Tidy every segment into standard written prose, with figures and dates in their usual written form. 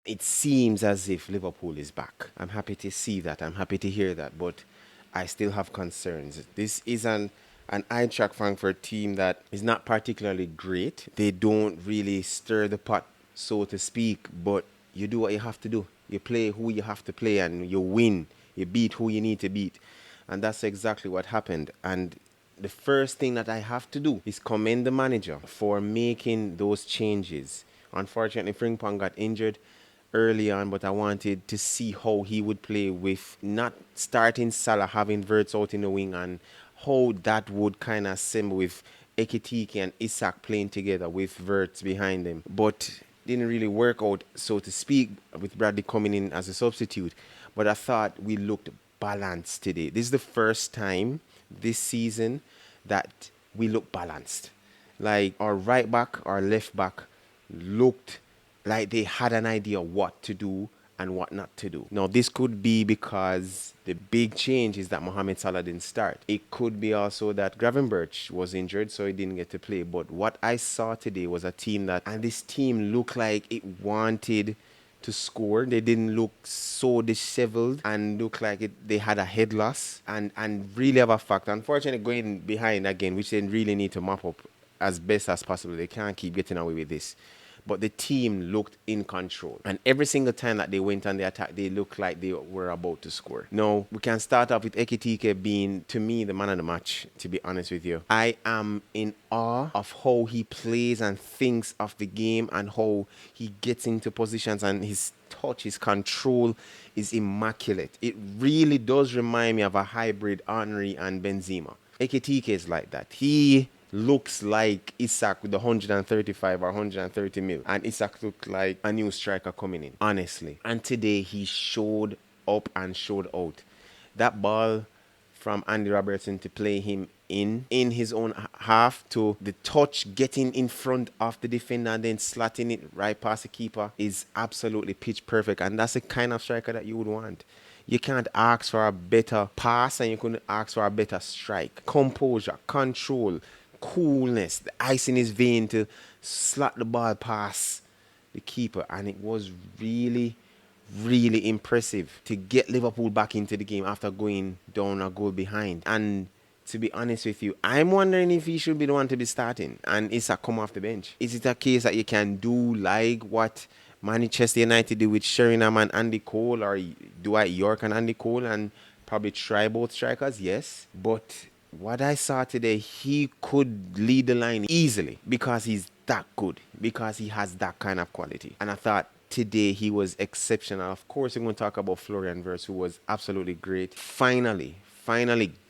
it seems as if Liverpool is back. I'm happy to see that. I'm happy to hear that. But I still have concerns. This is an Eintracht Frankfurt team that is not particularly great. They don't really stir the pot, so to speak, but you do what you have to do. You play who you have to play and you win. You beat who you need to beat. And that's exactly what happened. And the first thing that I have to do is commend the manager for making those changes. Unfortunately, Frimpong got injured early on, but I wanted to see how he would play with not starting Salah, having Verts out in the wing, and how that would kind of assemble with Ekitike and Isak playing together with Verts behind them. But didn't really work out, so to speak, with Bradley coming in as a substitute. But I thought we looked balanced today. This is the first time this season that we look balanced. Like our right back, our left back looked like they had an idea what to do and what not to do. Now, this could be because the big change is that Mohamed Salah didn't start. It could be also that Gravenberch was injured, so he didn't get to play. But what I saw today was a team that, and this team looked like it wanted to score. They didn't look so disheveled and look like they had a head loss and really have a fact. Unfortunately, going behind again, which they really need to mop up as best as possible. They can't keep getting away with this. But the team looked in control. And every single time that they went on the attack, they looked like they were about to score. Now, we can start off with Ekitike being, to me, the man of the match, to be honest with you. I am in awe of how he plays and thinks of the game and how he gets into positions, and his touch, his control is immaculate. It really does remind me of a hybrid Henry and Benzema. Ekitike is like that. He looks like Isak with the 135 or 130 mil. And Isak looked like a new striker coming in, honestly. And today he showed up and showed out. That ball from Andy Robertson to play him in his own half, to the touch getting in front of the defender and then slotting it right past the keeper is absolutely pitch perfect. And that's the kind of striker that you would want. You can't ask for a better pass and you couldn't ask for a better strike. Composure, control, coolness, the ice in his vein to slot the ball past the keeper. And it was really, really impressive to get Liverpool back into the game after going down a goal behind. And to be honest with you, I'm wondering if he should be the one to be starting and Isak come off the bench. Is it a case that you can do like what Manchester United do with Sheringham and Andy Cole, or Dwight York and Andy Cole, and probably try both strikers? Yes. But what I saw today, he could lead the line easily because he's that good, because he has that kind of quality. And I thought today he was exceptional. Of course, we're going to talk about Florian Wirtz, who was absolutely great. Finally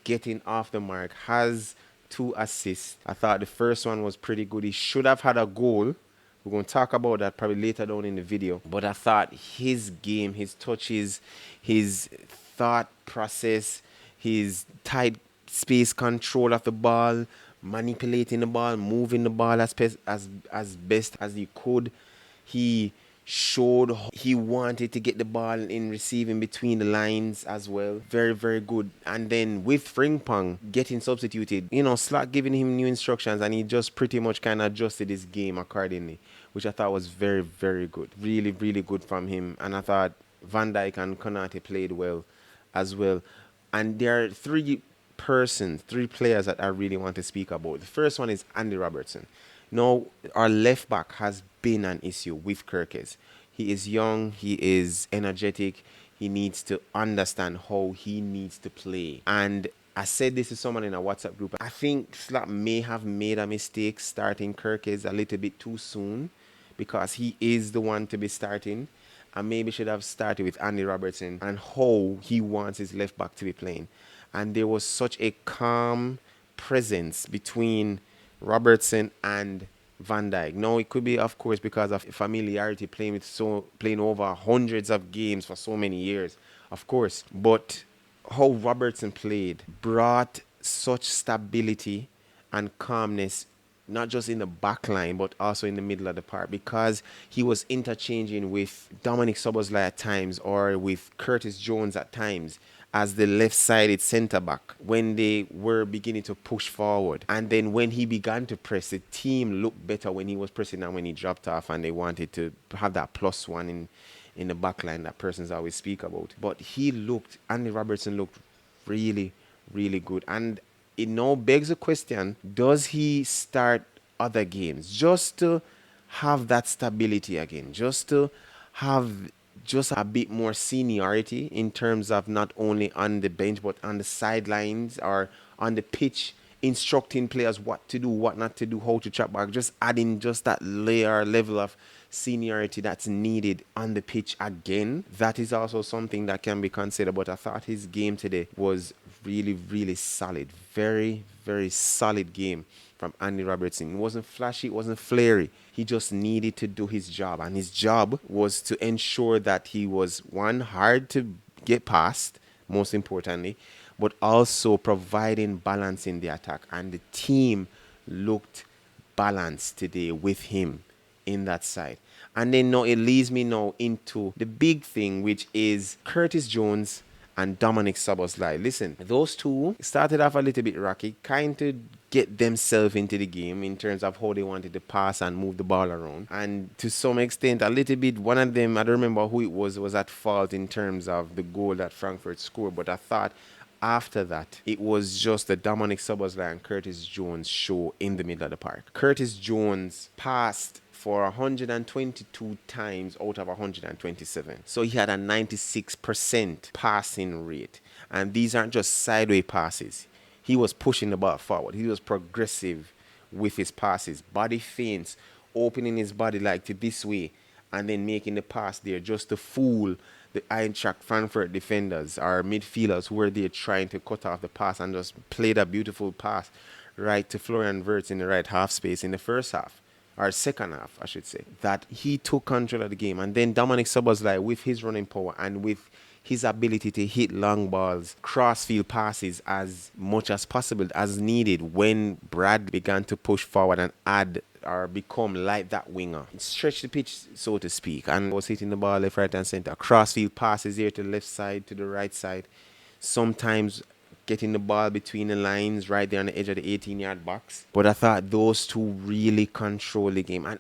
getting off the mark, has 2 assists. I thought the first one was pretty good. He should have had a goal. We're going to talk about that probably later down in the video. But I thought his game, his touches, his thought process, his tight space control of the ball, manipulating the ball, moving the ball as best as he could. He showed he wanted to get the ball in receiving between the lines as well. Very, very good. And then with Frimpong getting substituted, Slot giving him new instructions, and he just pretty much kind of adjusted his game accordingly, which I thought was very, very good. Really, really good from him. And I thought Van Dijk and Konate played well as well. And there are 3 players that I really want to speak about. The first one is Andy Robertson. Now, our left back has been an issue with Kirkes. He is young, he is energetic, he needs to understand how he needs to play. And I said this to someone in a WhatsApp group. I think Slot may have made a mistake starting Kirkes a little bit too soon, because he is the one to be starting, and maybe should have started with Andy Robertson and how he wants his left back to be playing. And there was such a calm presence between Robertson and Van Dijk. Now, it could be, of course, because of familiarity, playing over hundreds of games for so many years, of course. But how Robertson played brought such stability and calmness, not just in the back line, but also in the middle of the park, because he was interchanging with Dominic Szoboszlai at times, or with Curtis Jones at times, as the left-sided centre-back when they were beginning to push forward. And then when he began to press, the team looked better when he was pressing than when he dropped off, and they wanted to have that +1 in the back line that persons always speak about. But Andy Robertson looked really, really good. And it now begs the question, does he start other games just to have that stability again, just to have just a bit more seniority in terms of not only on the bench but on the sidelines or on the pitch, instructing players what to do, what not to do, how to track back, just adding just that level of seniority that's needed on the pitch again. That is also something that can be considered. But I thought his game today was really, really solid. Very, very solid game from Andy Robertson. It wasn't flashy, it wasn't flary. He just needed to do his job. And his job was to ensure that he was, one, hard to get past, most importantly, but also providing balance in the attack. And the team looked balanced today with him in that side. And then now it leads me now into the big thing, which is Curtis Jones and Dominic Szoboszlai. Listen, those two started off a little bit rocky, kind of get themselves into the game in terms of how they wanted to pass and move the ball around. And to some extent, a little bit, one of them, I don't remember who it was at fault in terms of the goal that Frankfurt scored. But I thought after that, it was just the Dominic Szoboszlai and Curtis Jones show in the middle of the park. Curtis Jones passed for 122 times out of 127. So he had a 96% passing rate. And these aren't just sideways passes. He was pushing the ball forward. He was progressive with his passes. Body feints, opening his body like to this way, and then making the pass there just to fool the Eintracht Frankfurt defenders or midfielders who were there trying to cut off the pass, and just played a beautiful pass right to Florian Wirtz in the right half space in the first half. Or second half, I should say, that he took control of the game. And then Dominic Szoboszlai, with his running power and with his ability to hit long balls, crossfield passes as much as possible, as needed when Brad began to push forward and add or become like that winger. Stretch the pitch, so to speak, and was hitting the ball left, right, and center. Crossfield passes here to the left side, to the right side. Sometimes getting the ball between the lines right there on the edge of the 18-yard box. But I thought those two really controlled the game. And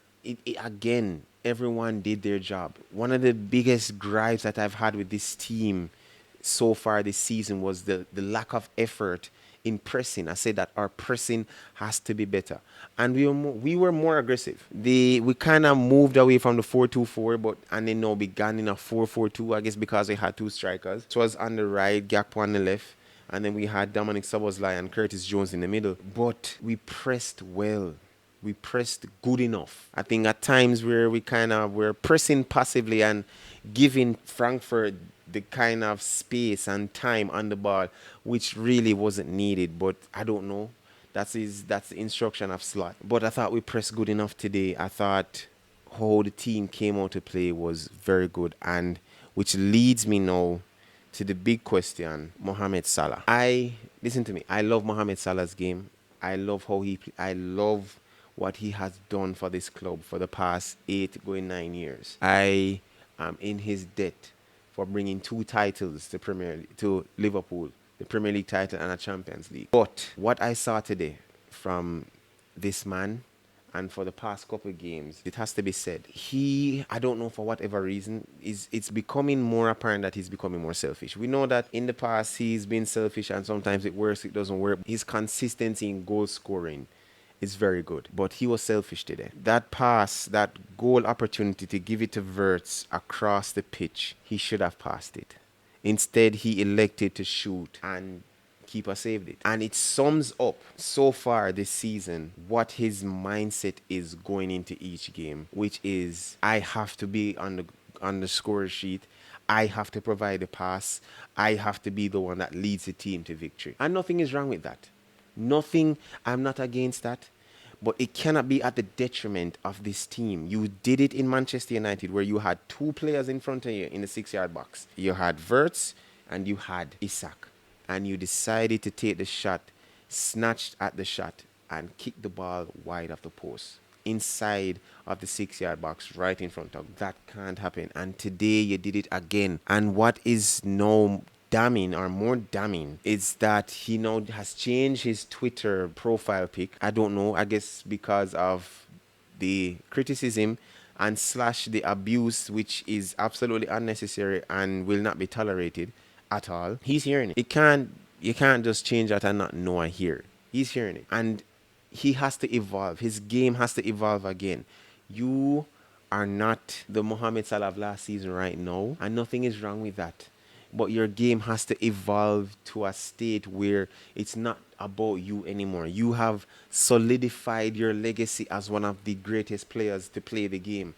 again, everyone did their job. One of the biggest gripes that I've had with this team so far this season was the lack of effort in pressing. I said that our pressing has to be better. And we were more aggressive. We kind of moved away from the 4-2-4, and then now began in a 4-4-2, I guess because we had two strikers. It was on the right, Gakpo on the left. And then we had Dominic Szoboszlai and Curtis Jones in the middle. But we pressed well. We pressed good enough. I think at times where we kind of were pressing passively and giving Frankfurt the kind of space and time on the ball, which really wasn't needed. But I don't know. That's the instruction of Slot. But I thought we pressed good enough today. I thought how the team came out to play was very good. And which leads me now to the big question, Mohamed Salah. Listen to me, I love Mohamed Salah's game. I love I love what he has done for this club for the past 8 going 9 years. I am in his debt for bringing 2 titles to Liverpool, the Premier League title and a Champions League. But what I saw today from this man, and for the past couple of games, it has to be said, I don't know for whatever reason, it's becoming more apparent that he's becoming more selfish. We know that in the past he's been selfish and sometimes it works, it doesn't work. His consistency in goal scoring is very good, but he was selfish today. That pass, that goal opportunity to give it to Wirtz across the pitch, he should have passed it. Instead, he elected to shoot, and keeper saved it. And it sums up so far this season what his mindset is going into each game, which is, I have to be on the score sheet. I have to provide the pass. I have to be the one that leads the team to victory. And nothing is wrong with that. Nothing, I'm not against that. But it cannot be at the detriment of this team. You did it in Manchester United where you had 2 players in front of you in the 6-yard box. You had Wirtz and you had Isak. And you decided to take the shot, snatched at the shot, and kick the ball wide of the post, inside of the 6-yard box, right in front of. That can't happen. And today you did it again. And what is now damning, or more damning, is that he now has changed his Twitter profile pic. I don't know, I guess because of the criticism and slash the abuse, which is absolutely unnecessary and will not be tolerated at all. He's hearing it. You can't just change that and not know I hear. He's hearing it. And he has to evolve. His game has to evolve again. You are not the Mohamed Salah of last season right now, and nothing is wrong with that. But your game has to evolve to a state where it's not about you anymore. You have solidified your legacy as one of the greatest players to play the game,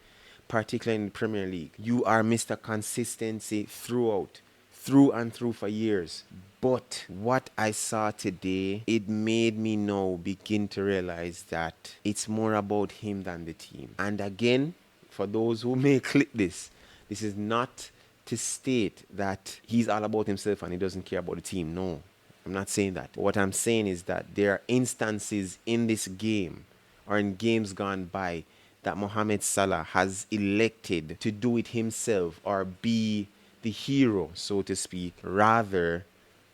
particularly in the Premier League. You are Mr. Consistency through and through for years. But what I saw today, it made me now begin to realize that it's more about him than the team. And again, for those who may click this is not to state that he's all about himself and he doesn't care about the team. No, I'm not saying that. But what I'm saying is that there are instances in this game or in games gone by that Mohamed Salah has elected to do it himself or be the hero, so to speak, rather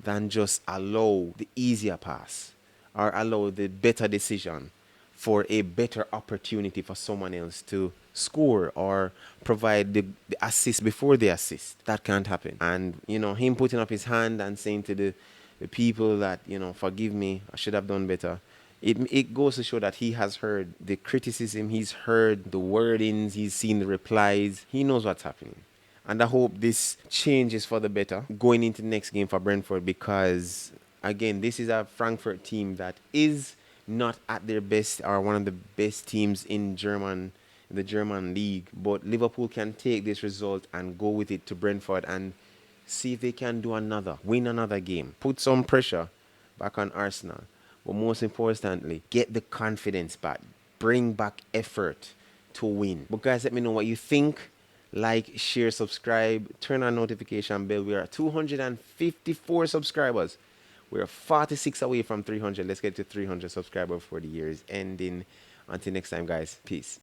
than just allow the easier pass or allow the better decision for a better opportunity for someone else to score or provide the assist before they assist. That can't happen. And, him putting up his hand and saying to the people that, forgive me, I should have done better. It goes to show that he has heard the criticism, he's heard the wordings, he's seen the replies, he knows what's happening. And I hope this changes for the better going into the next game for Brentford because, again, this is a Frankfurt team that is not at their best or one of the best teams in the German league. But Liverpool can take this result and go with it to Brentford and see if they can win another game. Put some pressure back on Arsenal. But most importantly, get the confidence back. Bring back effort to win. But guys, let me know what you think. Like, share, subscribe, turn on notification bell. We are at 254 subscribers. We're 46 away from 300. Let's get to 300 subscribers before the year is ending. Until next time, guys. Peace.